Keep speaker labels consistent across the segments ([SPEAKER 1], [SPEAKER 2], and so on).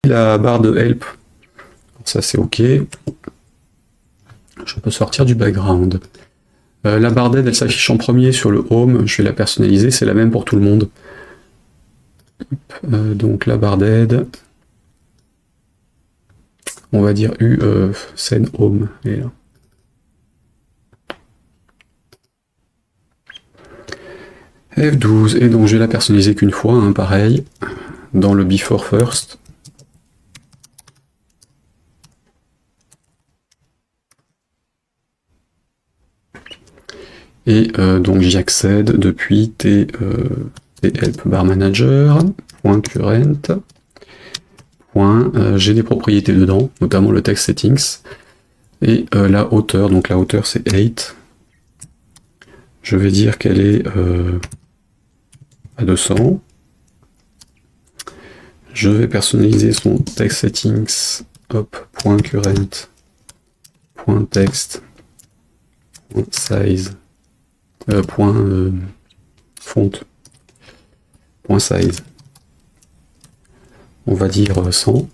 [SPEAKER 1] la barre de help. Ça c'est ok. Je peux sortir du background. La barre d'aide, elle s'affiche en premier sur le home. Je vais la personnaliser, c'est la même pour tout le monde. Donc la barre d'aide. On va dire scène home. Elle est là. F12, et donc je vais la personnaliser qu'une fois, hein, pareil, dans le before first. Et donc j'y accède depuis tes help bar manager, .current, j'ai des propriétés dedans, notamment le text settings, et la hauteur, donc la hauteur c'est 8. Je vais dire qu'elle est à 200. Je vais personnaliser son text settings, hop, .current, .text, .size, font, .size. On va dire 100.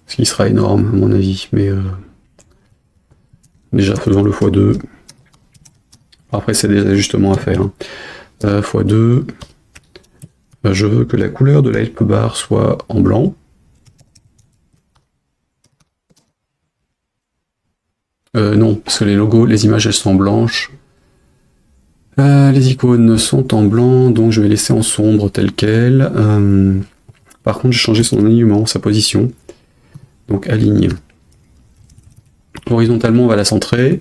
[SPEAKER 1] Ce qui sera énorme à mon avis, mais déjà faisons le x2. Après c'est des ajustements à faire. Hein. x2. Je veux que la couleur de la help bar soit en blanc. Non, parce que les logos, les images elles sont blanches. Les icônes sont en blanc, donc je vais laisser en sombre tel quel. Par contre, j'ai changé son alignement, sa position. Donc aligne. Horizontalement, on va la centrer.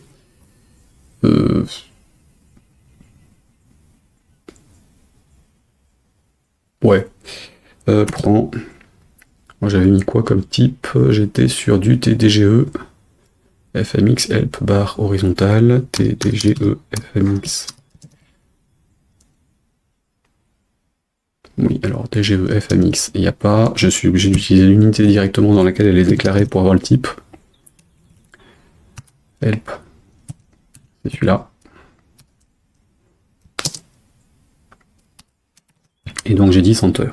[SPEAKER 1] Ouais. Prends. Moi j'avais mis quoi comme type? J'étais sur du TDGE. FMX help bar horizontal. TDGE FMX. Oui, alors TGE FMX, il n'y a pas. Je suis obligé d'utiliser l'unité directement dans laquelle elle est déclarée pour avoir le type. Help. C'est celui-là. Et donc j'ai dit center.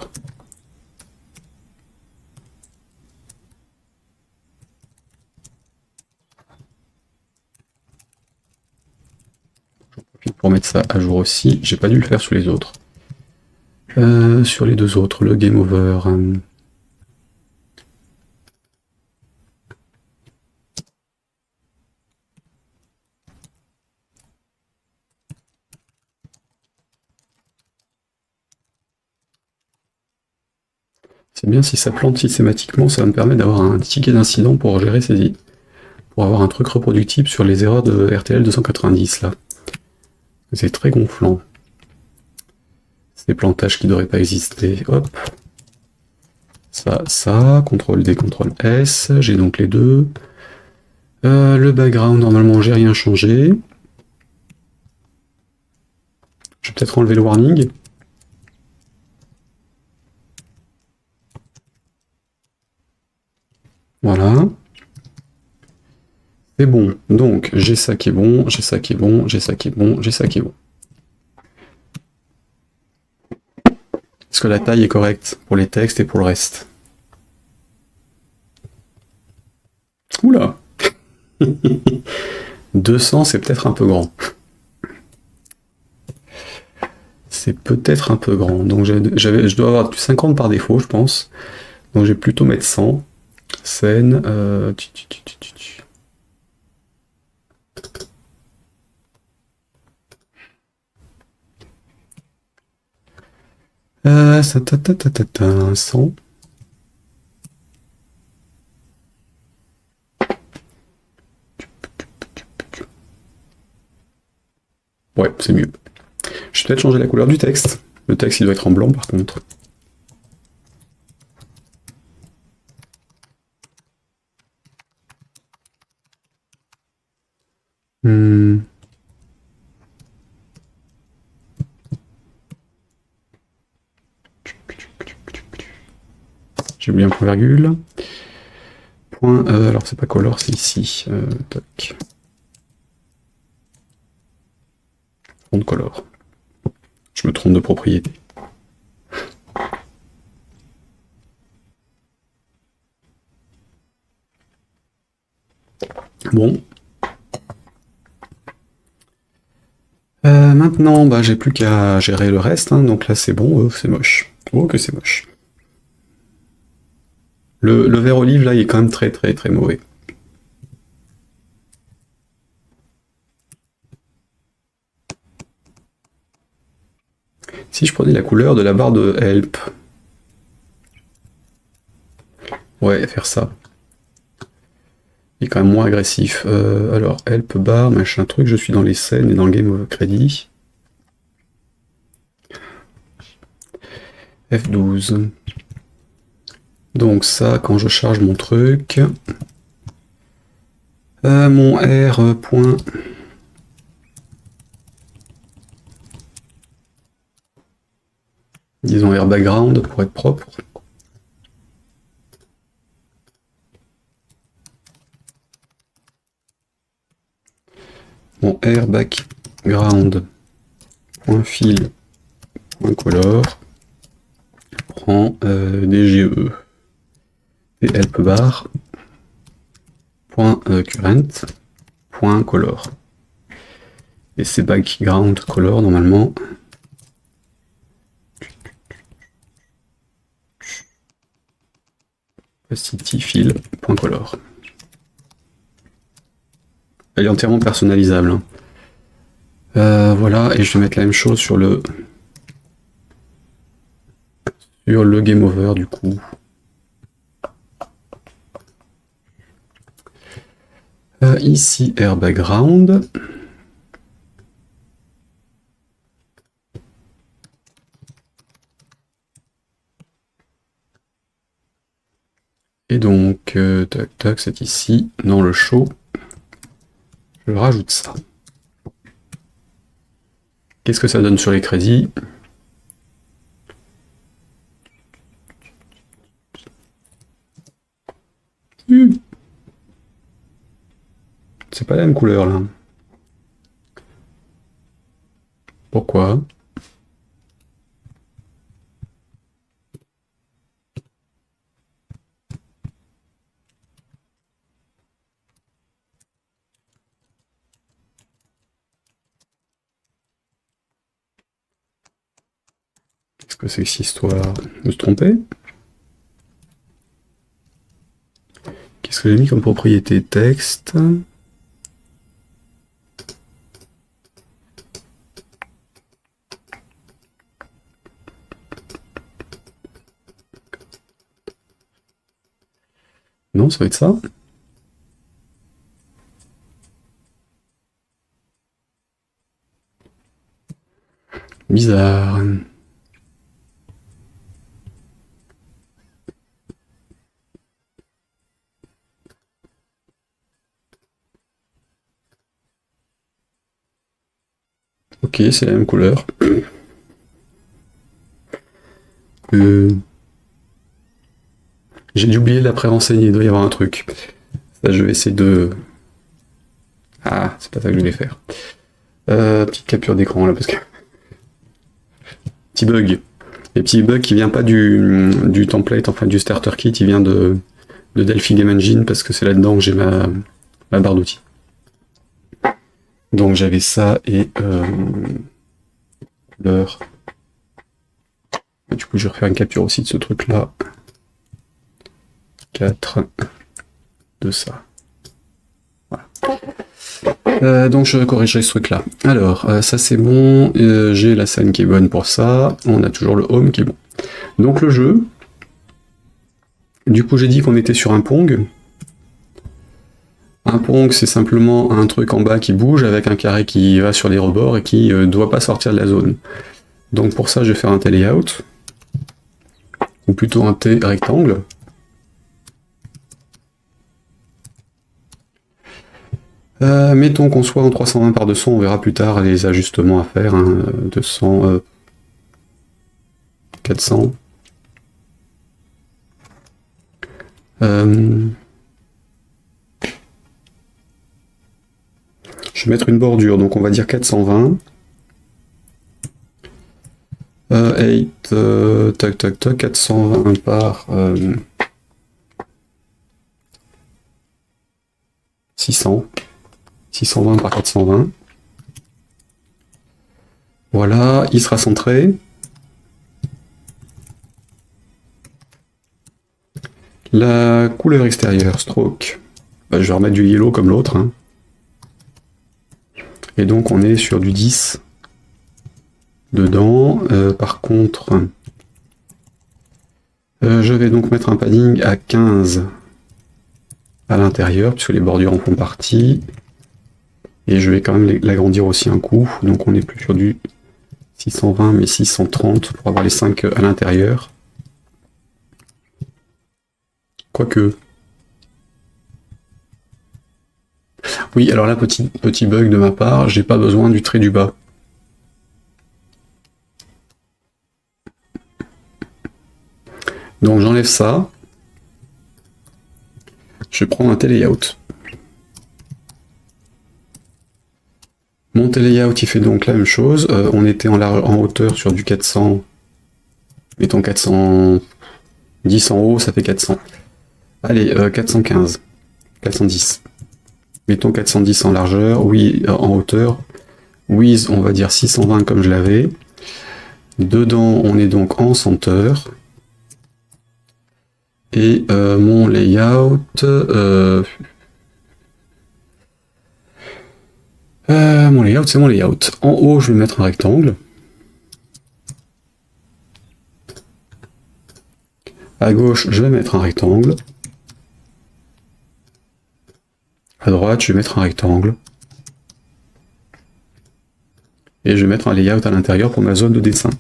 [SPEAKER 1] J'en profite pour mettre ça à jour aussi. J'ai pas dû le faire sur les autres. Sur les deux autres, le game over. C'est bien si ça plante systématiquement, ça va me permettre d'avoir un ticket d'incident pour gérer ces... pour avoir un truc reproductible sur les erreurs de RTL 290 là. C'est très gonflant. Ces plantages qui ne devraient pas exister. Hop. Ça, CTRL-D, CTRL-S, j'ai donc les deux. Le background, normalement, j'ai rien changé. Je vais peut-être enlever le warning. Voilà. C'est bon. Donc, j'ai ça qui est bon, j'ai ça qui est bon, j'ai ça qui est bon, j'ai ça qui est bon. Est-ce que la taille est correcte pour les textes et pour le reste? Oula 200, c'est peut-être un peu grand. C'est peut-être un peu grand. Donc je dois avoir du 50 par défaut, je pense. Donc je vais plutôt mettre 100. Scène. Ça, 100. Ouais, c'est mieux. Je vais peut-être changer la couleur du texte. Le texte, il doit être en blanc, par contre. J'ai oublié un point virgule. Point, alors c'est pas color, c'est ici. Toc. Font color. Je me trompe de propriété. Bon. Maintenant, bah, j'ai plus qu'à gérer le reste, hein, donc là c'est bon, c'est moche. Oh que c'est moche. Le vert olive là il est quand même très très très mauvais. Si je prenais la couleur de la barre de help. Ouais, faire ça. Il est quand même moins agressif. Alors, help bar, machin truc, je suis dans les scènes et dans le game of credit. F12. Donc ça, quand je charge mon truc, mon R point. Disons R background pour être propre. Mon R background point fill point color prend DGE et help bar point current point color. Et c'est background color normalement. Opacity fill point color. Elle est entièrement personnalisable. Hein. Voilà, et je vais mettre la même chose sur le game over du coup. Ici R background. Et donc, tac tac, c'est ici, dans le show. Je rajoute ça. Qu'est-ce que ça donne sur les crédits? C'est pas la même couleur là. Pourquoi? Qu'est-ce que c'est que cette histoire? De se tromper? Qu'est-ce que j'ai mis comme propriété? Texte. Non, ça va être ça. Bizarre. Ok, c'est la même couleur. J'ai dû oublier de la pré-renseigner, il doit y avoir un truc. Ça, je vais essayer de... Ah, c'est pas ça que je voulais faire. Petite capture d'écran là, parce que... Petit bug. Les petits bugs qui vient pas du template, enfin du starter kit, il vient de Delphi Game Engine, parce que c'est là-dedans que j'ai ma barre d'outils. Donc j'avais ça et l'heure. Du coup, je vais refaire une capture aussi de ce truc-là. 4 de ça. Voilà. Donc je corrigerai ce truc-là. Alors, ça c'est bon. J'ai la scène qui est bonne pour ça. On a toujours le home qui est bon. Donc le jeu. Du coup, j'ai dit qu'on était sur un Pong. Un Pong, c'est simplement un truc en bas qui bouge avec un carré qui va sur les rebords et qui ne doit pas sortir de la zone. Donc pour ça, je vais faire un T layout. Ou plutôt un T rectangle. Mettons qu'on soit en 320 par 200, on verra plus tard les ajustements à faire. Hein, 200, 400. Je vais mettre une bordure, donc on va dire 420. 8, tac tac tac, 420 par 600. 620 par 420. Voilà, il sera centré. La couleur extérieure, stroke. Bah, je vais remettre du yellow comme l'autre. Hein. Et donc on est sur du 10 dedans. Par contre, je vais donc mettre un padding à 15 à l'intérieur, puisque les bordures en font partie. Et je vais quand même l'agrandir aussi un coup. Donc on est plus sur du 620 mais 630 pour avoir les 5 à l'intérieur. Quoique. Oui, alors là, petit bug de ma part, j'ai pas besoin du trait du bas. Donc j'enlève ça. Je prends un téléout. Mon téléout, il fait donc la même chose. On était en hauteur sur du 400. Mettons 410 en haut, ça fait 400. Allez, 415. 410. Mettons 410 en largeur, oui, en hauteur. Width, on va dire 620 comme je l'avais. Dedans, on est donc en senteur. Et mon layout... mon layout, c'est mon layout. En haut, je vais mettre un rectangle. À gauche, je vais mettre un rectangle. À droite, je vais mettre un rectangle. Et je vais mettre un layout à l'intérieur pour ma zone de dessin.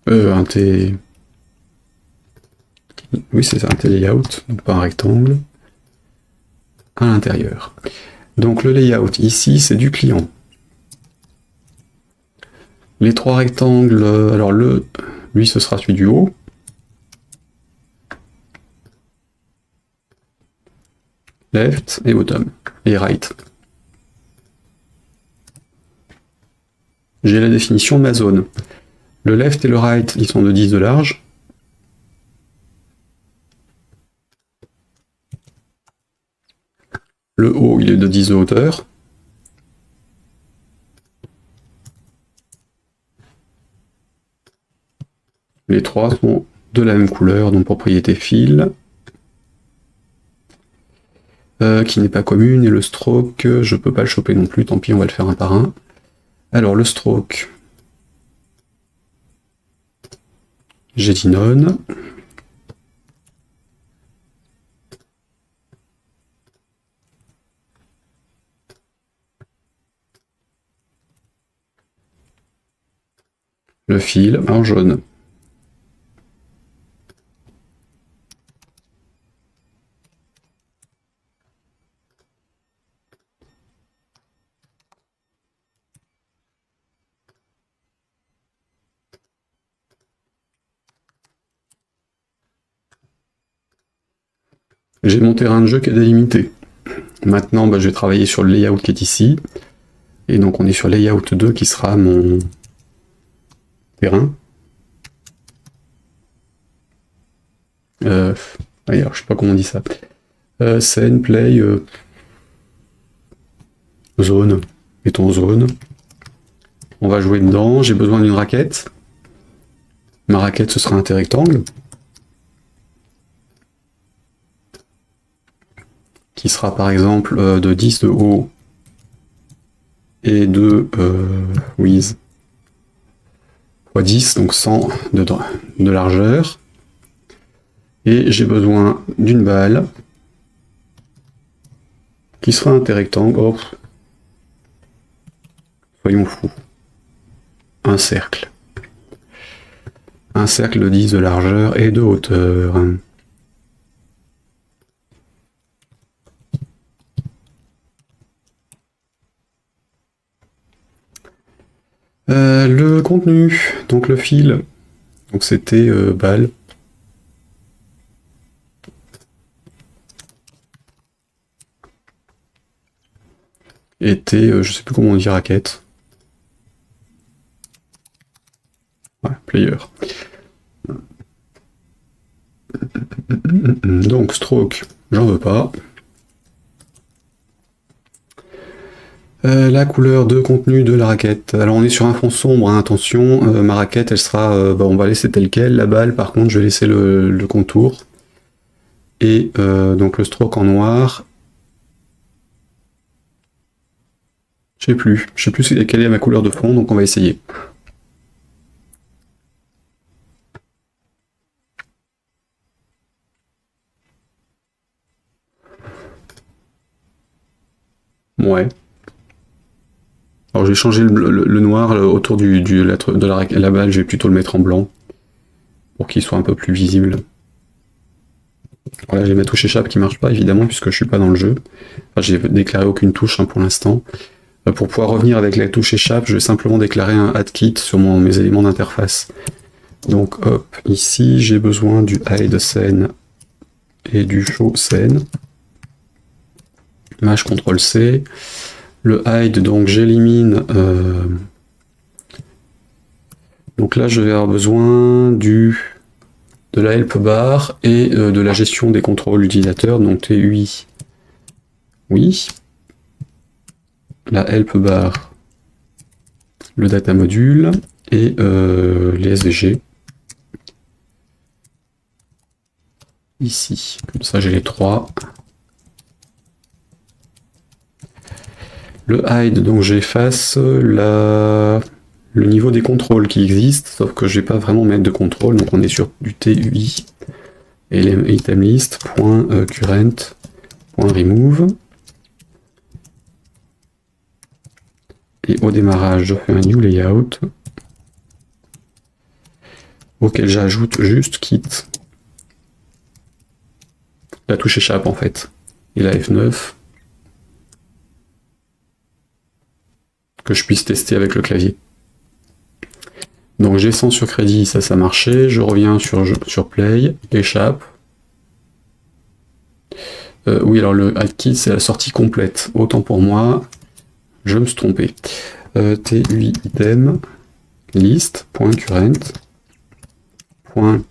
[SPEAKER 1] Un T... Oui, c'est ça, un T-layout, donc pas un rectangle. À l'intérieur. Donc le layout ici, c'est du client. Les trois rectangles, alors lui, ce sera celui du haut. Left et bottom. Et right. J'ai la définition de ma zone. Le left et le right, ils sont de 10 de large. Le haut, il est de 10 de hauteur. Les trois sont de la même couleur, donc propriété fil. Qui n'est pas commune, et le stroke, je peux pas le choper non plus, tant pis, on va le faire un par un. Alors le stroke, j'ai dit none. Le fil en jaune. J'ai mon terrain de jeu qui est délimité. Maintenant, je vais travailler sur le layout qui est ici. Et donc on est sur layout 2 qui sera mon terrain. Alors, je sais pas comment on dit ça. Scène, play, zone. Mettons zone. On va jouer dedans. J'ai besoin d'une raquette. Ma raquette, ce sera un rectangle. Qui sera par exemple de 10 de haut et de width x 10, donc 100 de largeur. Et j'ai besoin d'une balle qui sera un rectangle. Oh. Soyons fous. Un cercle. Un cercle de 10 de largeur et de hauteur. Le contenu, donc le fil, donc c'était balle. Était, je sais plus comment on dit raquette. Ouais, player. Donc stroke, J'en veux pas. La couleur de contenu de la raquette. Alors on est sur un fond sombre, hein, attention, ma raquette elle sera, on va laisser telle quelle, la balle par contre je vais laisser le contour. Et donc le stroke en noir. Je sais plus quelle est ma couleur de fond, donc on va essayer. Ouais. Alors je vais changer le noir autour de la balle, je vais plutôt le mettre en blanc pour qu'il soit un peu plus visible. Voilà, j'ai ma touche échappe qui marche pas évidemment puisque je suis pas dans le jeu. Enfin, j'ai déclaré aucune touche hein, pour l'instant. Pour pouvoir revenir avec la touche échappe, je vais simplement déclarer un add kit sur mes éléments d'interface. Donc hop, ici j'ai besoin du hide scene et du show scene. Maj CTRL C. Le hide, donc j'élimine. Donc là je vais avoir besoin de la help bar et de la gestion des contrôles utilisateurs, donc TUI. Oui. La help bar, le data module et les SVG. Ici, comme ça j'ai les trois. Le hide, donc j'efface le niveau des contrôles qui existent, sauf que je vais pas vraiment mettre de contrôle, donc on est sur du TUI et item list, .current, .remove. Et au démarrage, je fais un new layout auquel j'ajoute juste kit. La touche échappe en fait. Et la F9. Que je puisse tester avec le clavier. Donc j'ai 100 sur crédit, ça marchait. Je reviens sur play, échappe. Oui, alors le add kit c'est la sortie complète. Autant pour moi, je me suis trompé. TUI item list .current on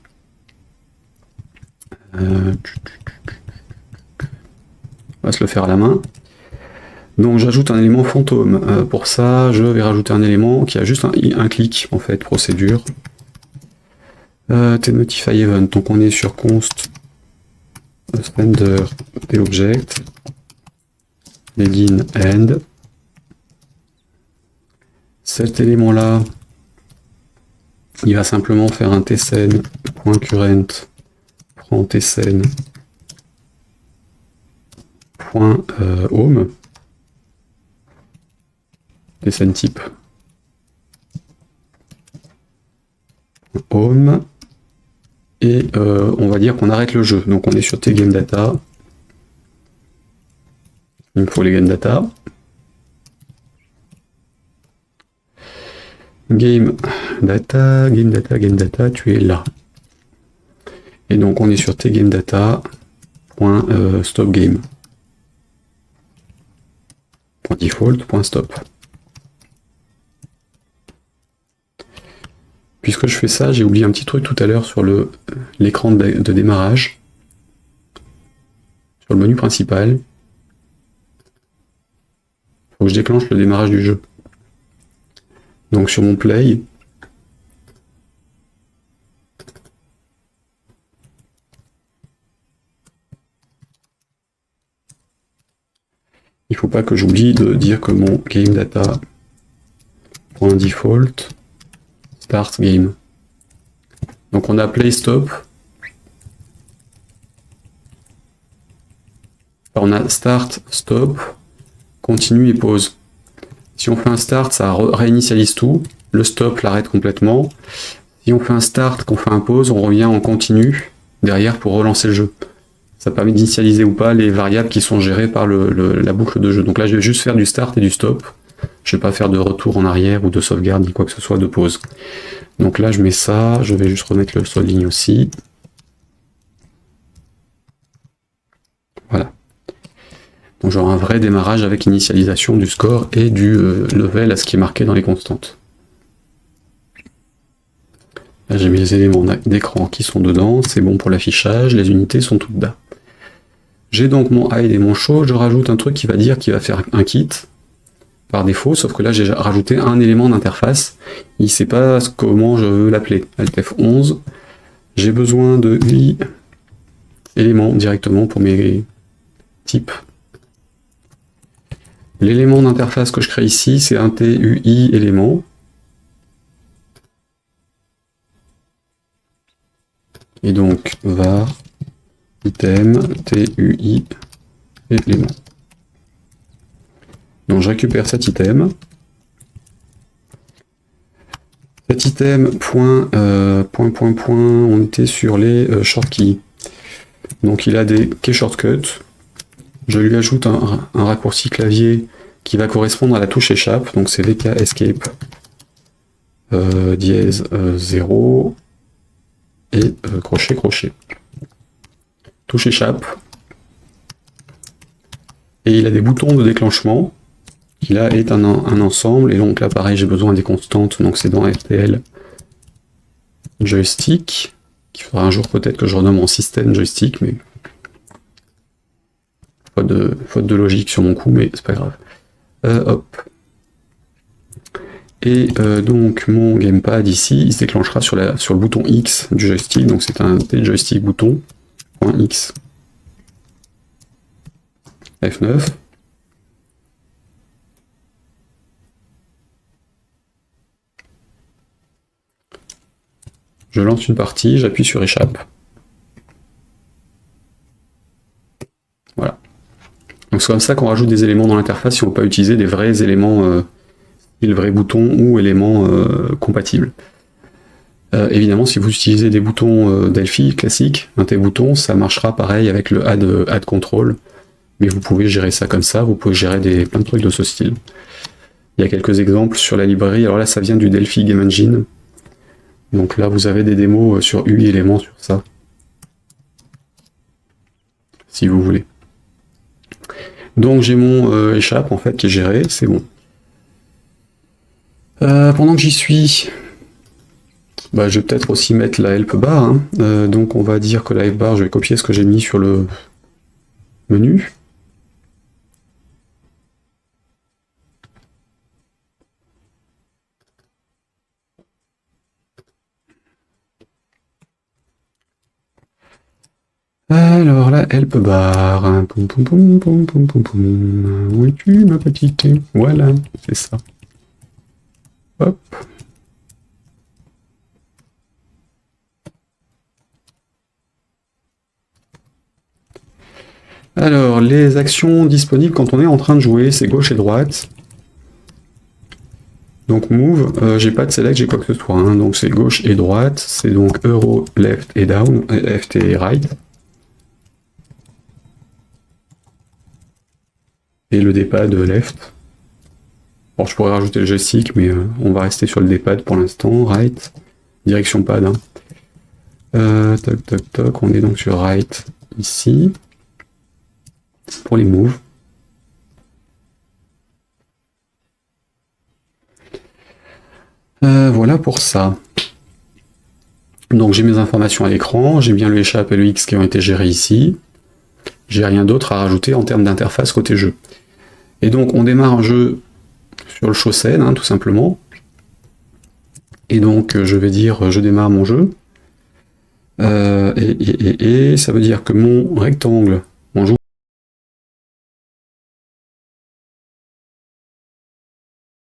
[SPEAKER 1] va se le faire à la main. Donc j'ajoute un élément fantôme. Pour ça, je vais rajouter un élément qui a juste un clic en fait, procédure. Notify event. Donc on est sur const spender object begin end. Cet élément là, il va simplement faire un tscn.current prend tscn.home tscn type home et on va dire qu'on arrête le jeu. Donc on est sur tGameData. Il me faut les GameData. GameData, tu es là. Et donc on est sur tGameData.stopGame. .default.stop. Puisque je fais ça, j'ai oublié un petit truc tout à l'heure sur l'écran de démarrage. Sur le menu principal. Il faut que je déclenche le démarrage du jeu. Donc sur mon play, il ne faut pas que j'oublie de dire que mon GameData.default start game. Donc on a play stop. On a start, stop, continue et pause. Si on fait un start, ça réinitialise tout. Le stop l'arrête complètement. Si on fait un start, qu'on fait un pause, on revient en continu derrière pour relancer le jeu. Ça permet d'initialiser ou pas les variables qui sont gérées par la boucle de jeu. Donc là, je vais juste faire du start et du stop. Je ne vais pas faire de retour en arrière ou de sauvegarde ni quoi que ce soit de pause. Donc là, je mets ça. Je vais juste remettre le sol ligne aussi. Voilà. Donc j'aurai un vrai démarrage avec initialisation du score et du level à ce qui est marqué dans les constantes. Là j'ai mis les éléments d'écran qui sont dedans, c'est bon pour l'affichage, les unités sont toutes là. J'ai donc mon hide et mon show, je rajoute un truc qui va dire qu'il va faire un kit par défaut, sauf que là j'ai rajouté un élément d'interface, il ne sait pas comment je veux l'appeler. Alt F11, j'ai besoin de UI élément directement pour mes types. L'élément d'interface que je crée ici, c'est un TUI élément. Et donc var item TUI élément. Donc je récupère cet item. Cet item, on était sur les shortkeys. Donc il a des key shortcuts. Je lui ajoute un raccourci clavier qui va correspondre à la touche échappe. Donc c'est VK Escape dièse 0 et crochet crochet. Touche échappe. Et il a des boutons de déclenchement. Qui là est un ensemble, et donc là pareil j'ai besoin des constantes, donc c'est dans RTL joystick, qu'il faudra un jour peut-être que je renomme en système joystick, mais faute de logique sur mon coup, mais c'est pas grave. Hop. Et donc mon gamepad ici, il se déclenchera sur le bouton X du joystick, donc c'est un joystick bouton, .x F9. Je lance une partie, j'appuie sur échappe. Voilà. Donc c'est comme ça qu'on rajoute des éléments dans l'interface si on ne veut pas utiliser des vrais éléments, le vrai bouton ou éléments compatibles. Évidemment, si vous utilisez des boutons Delphi classiques, un T-bouton, ça marchera pareil avec le add control, mais vous pouvez gérer ça comme ça, vous pouvez gérer plein de trucs de ce style. Il y a quelques exemples sur la librairie, alors là ça vient du Delphi Game Engine. Donc là, vous avez des démos sur UI éléments sur ça. Si vous voulez. Donc j'ai mon échappe en fait qui est géré, c'est bon. Pendant que j'y suis, je vais peut-être aussi mettre la help bar. Hein. Donc on va dire que la help bar, je vais copier ce que j'ai mis sur le menu. Alors la help bar, poum poum poum poum poum poum poum. Où es-tu ma petite? Voilà, c'est ça. Hop. Alors les actions disponibles quand on est en train de jouer, c'est gauche et droite. Donc move, j'ai pas de select, j'ai quoi que ce soit, hein. Donc c'est gauche et droite, c'est donc euro, left et down, left et right. Et le D-pad left. Bon, je pourrais rajouter le joystick, mais on va rester sur le D-pad pour l'instant. Right, direction pad. Hein. Toc toc toc, on est donc sur right ici. Pour les moves. Voilà pour ça. Donc j'ai mes informations à l'écran, j'ai bien le échappe et le X qui ont été gérés ici. J'ai rien d'autre à rajouter en termes d'interface côté jeu. Et donc on démarre un jeu sur le show scène, hein, tout simplement. Et donc je vais dire je démarre mon jeu. Et ça veut dire que mon rectangle